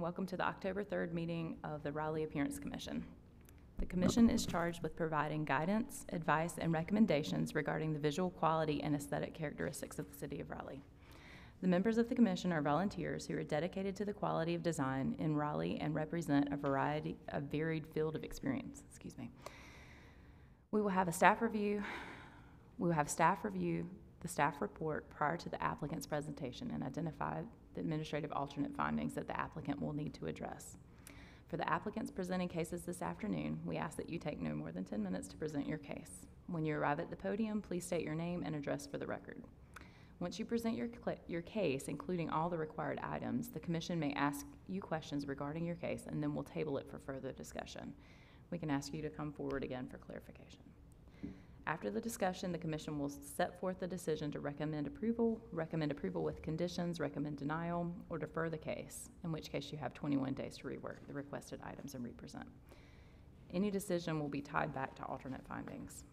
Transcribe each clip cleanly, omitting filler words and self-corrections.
welcome to the October 3rd meeting of the Raleigh Appearance Commission. The Commission is charged with providing guidance, advice, and recommendations regarding the visual quality and aesthetic characteristics of the City of Raleigh. The members of the Commission are volunteers who are dedicated to the quality of design in Raleigh and represent a varied field of experience. We will have staff review the staff report prior to the applicant's presentation and identify the administrative alternate findings that the applicant will need to address. For the applicants presenting cases this afternoon, we ask that you take no more than 10 minutes to present your case. When you arrive at the podium, please state your name and address for the record. Once you present your case, including all the required items, the Commission may ask you questions regarding your case, and then we'll table it for further discussion. We can ask you to come forward again for clarification. After the discussion, the Commission will set forth the decision to recommend approval with conditions, recommend denial, or defer the case, in which case you have 21 days to rework the requested items and represent. Any decision will be tied back to alternate findings.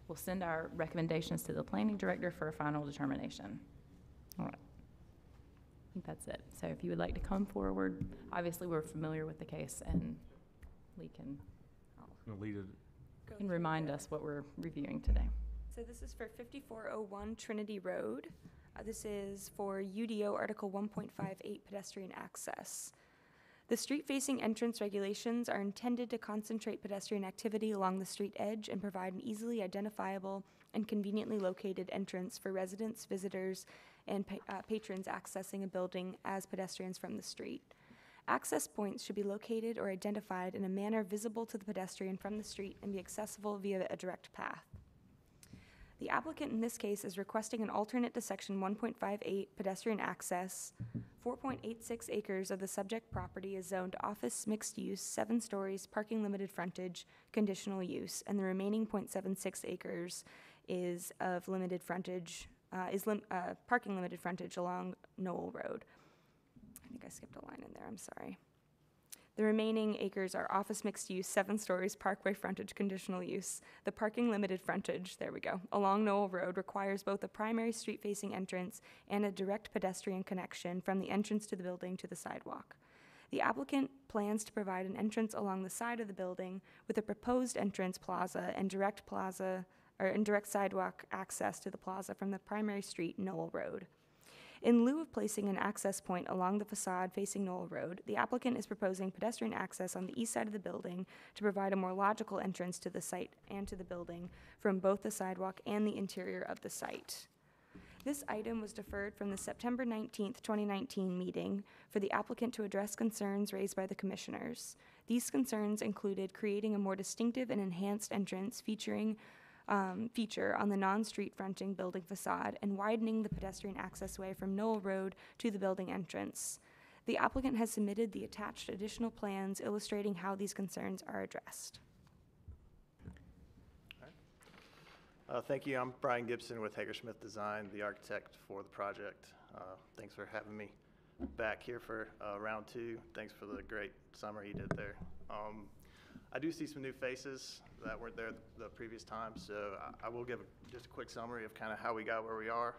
We'll send our recommendations to the Planning Director for a final determination. All right. I think that's it. So if you would like to come forward, obviously we're familiar with the case, and Lee can remind us what we're reviewing today. So this is for 5401 Trinity Road. This is for UDO Article 1.58 pedestrian access. The street-facing entrance regulations are intended to concentrate pedestrian activity along the street edge and provide an easily identifiable and conveniently located entrance for residents, visitors, and patrons accessing a building as pedestrians from the street. Access points should be located or identified in a manner visible to the pedestrian from the street and be accessible via a direct path. The applicant in this case is requesting an alternate to Section 1.58 pedestrian access. 4.86 acres of the subject property is zoned office mixed use, 7 stories, parking limited frontage, conditional use, and the remaining 0.76 acres is of limited frontage, parking limited frontage along Knoll Road. I think I skipped a line in there, I'm sorry. The remaining acres are office mixed use, 7 stories, parkway frontage, conditional use. The parking limited frontage, there we go, along Knoll Road requires both a primary street facing entrance and a direct pedestrian connection from the entrance to the building to the sidewalk. The applicant plans to provide an entrance along the side of the building with a proposed entrance plaza and direct sidewalk access to the plaza from the primary street, Knoll Road. In lieu of placing an access point along the facade facing Knoll Road, the applicant is proposing pedestrian access on the east side of the building to provide a more logical entrance to the site and to the building from both the sidewalk and the interior of the site. This item was deferred from the September 19th, 2019 meeting for the applicant to address concerns raised by the commissioners. These concerns included creating a more distinctive and enhanced entrance feature on the non-street fronting building facade and widening the pedestrian accessway from Knoll Road to the building entrance. The applicant has submitted the attached additional plans illustrating how these concerns are addressed. Thank you. I'm Brian Gibson with Hagersmith Design, the architect for the project. Thanks for having me back here for round 2. Thanks for the great summary you did there. I do see some new faces that weren't there the previous time, so I will give just a quick summary of kind of how we got where we are.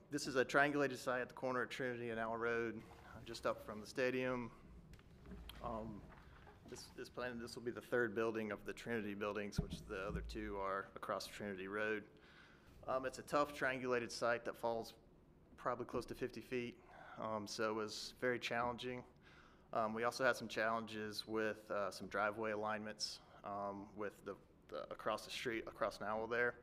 This is a triangulated site at the corner of Trinity and Owl Road, just up from the stadium. This will be the 3rd building of the Trinity buildings, which the other 2 are across Trinity Road. It's a tough triangulated site that falls probably close to 50 feet, so it was very challenging. We also had some challenges with some driveway alignments with the across the street, across Nowell there.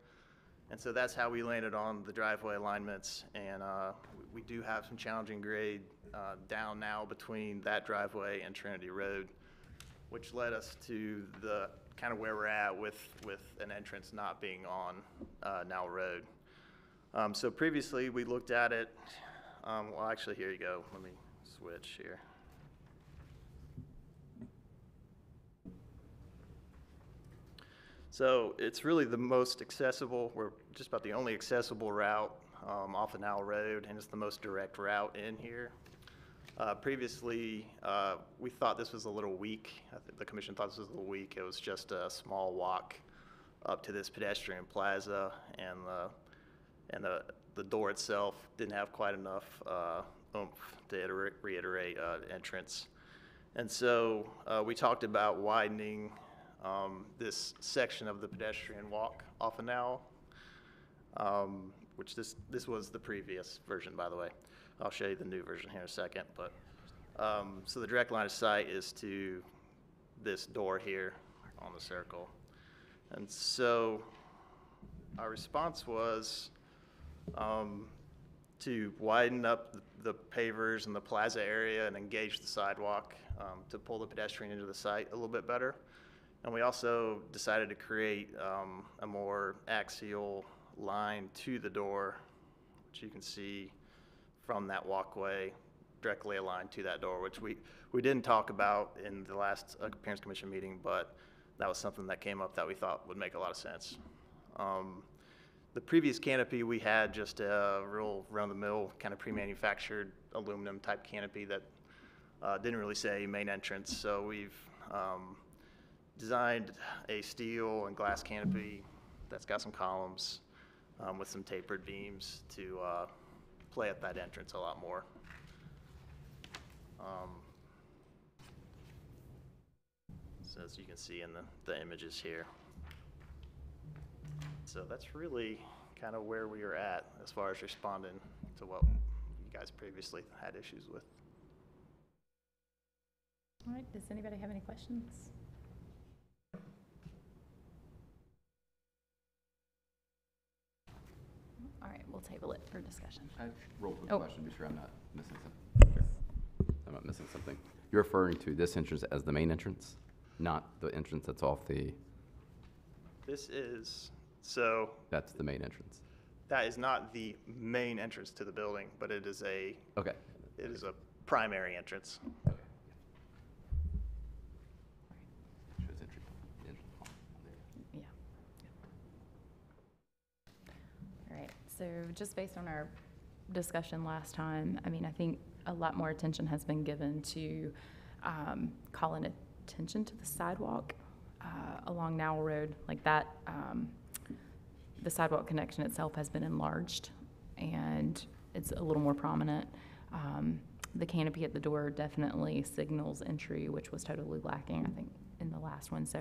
And so that's how we landed on the driveway alignments. And we do have some challenging grade down now between that driveway and Trinity Road, which led us to the kind of where we're at with an entrance not being on Nowell Road. So previously we looked at it, well actually here you go, let me switch here. So it's really the most accessible, we're just about the only accessible route off of Nowell Road, and it's the most direct route in here. Previously, we thought this was a little weak. I think the commission thought this was a little weak. It was just a small walk up to this pedestrian plaza, and the door itself didn't have quite enough oomph, to reiterate, entrance. And so we talked about widening this section of the pedestrian walk off of now, which this was the previous version, by the way. I'll show you the new version here in a second. But so the direct line of sight is to this door here on the circle. And so our response was to widen up the pavers and the plaza area and engage the sidewalk to pull the pedestrian into the site a little bit better. And we also decided to create a more axial line to the door, which you can see from that walkway directly aligned to that door, which we didn't talk about in the last Appearance Commission meeting, but that was something that came up that we thought would make a lot of sense. The previous canopy, we had just a real run-of-the-mill kind of pre-manufactured aluminum type canopy that didn't really say main entrance. So we've designed a steel and glass canopy that's got some columns with some tapered beams to play at that entrance a lot more. So as you can see in the images here. So that's really kind of where we are at as far as responding to what you guys previously had issues with. All right, does anybody have any questions? All right, we'll table it for discussion. I have a real quick question, be sure I'm not missing something. I'm not missing something. You're referring to this entrance as the main entrance, not the entrance that's off the... This is, so... That's the main entrance. That is not the main entrance to the building, but it is a... Okay. It is a primary entrance. Okay. Shows entry, the entrance hall there. Yeah. All right, so just based on our discussion last time, I mean, I think a lot more attention has been given to calling attention to the sidewalk along Nowell Road. Like that, the sidewalk connection itself has been enlarged and it's a little more prominent. The canopy at the door definitely signals entry, which was totally lacking, I think, in the last one. So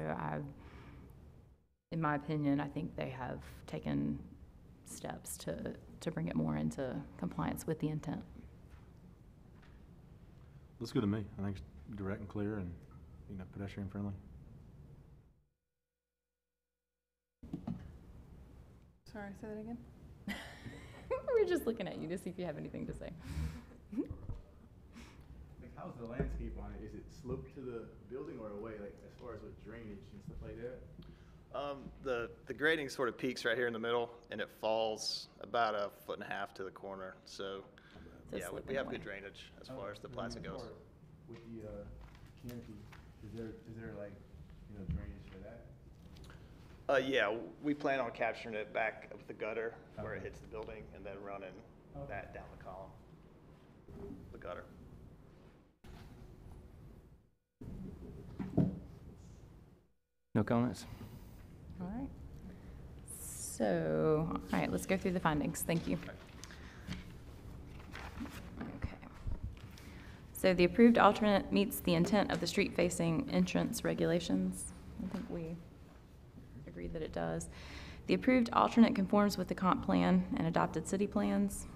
in my opinion, I think they have taken steps to bring it more into compliance with the intent. Looks good to me. I think it's direct and clear and, you know, pedestrian friendly. Sorry, say that again? We're just looking at you to see if you have anything to say. How's the landscape on it? Is it sloped to the building or away, like as far as with drainage and stuff like that? The grading sort of peaks right here in the middle, and it falls about 1.5 feet to the corner. So, yeah, we have good drainage as far as the plaza goes. With the canopy, is there like, you know, drainage for that? Yeah, we plan on capturing it back with the gutter where it Okay. hits the building, and then running that down the column, the gutter. No comments? All right. So, all right, let's go through the findings. Thank you. Okay. So the approved alternate meets the intent of the street-facing entrance regulations. I think we agree that it does. The approved alternate conforms with the comp plan and adopted city plans.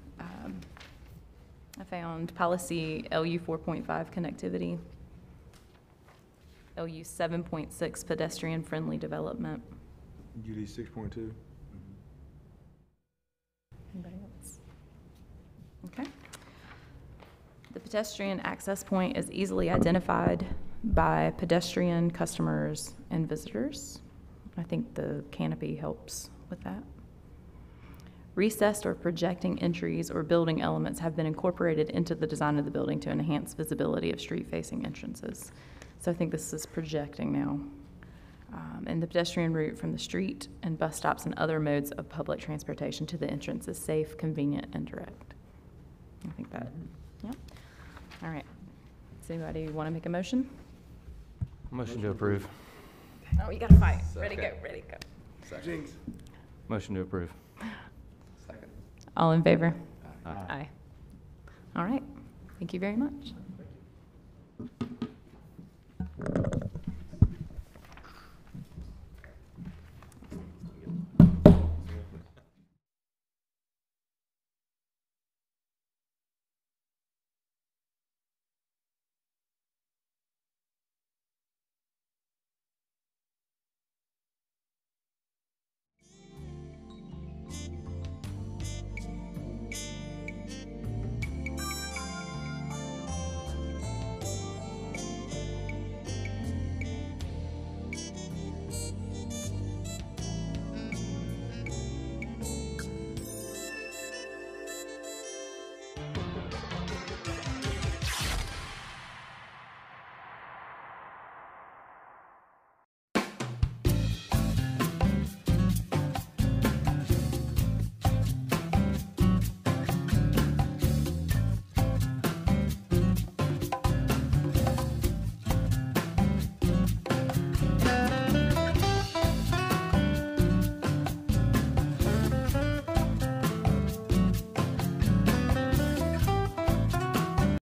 I found policy LU 4.5 connectivity, LU 7.6 pedestrian-friendly development. UD 6.2. Anybody else? Okay. The pedestrian access point is easily identified by pedestrian, customers, and visitors. I think the canopy helps with that. Recessed or projecting entries or building elements have been incorporated into the design of the building to enhance visibility of street-facing entrances. So I think this is projecting now. And the pedestrian route from the street and bus stops and other modes of public transportation to the entrance is safe, convenient, and direct. I think that, yeah. All right. Does anybody want to make a motion? Motion to approve. Oh, you got to fight. Ready, go, ready, go. Second. Motion to approve. Second. All in favor? Aye. Aye. All right. Thank you very much. Thank you.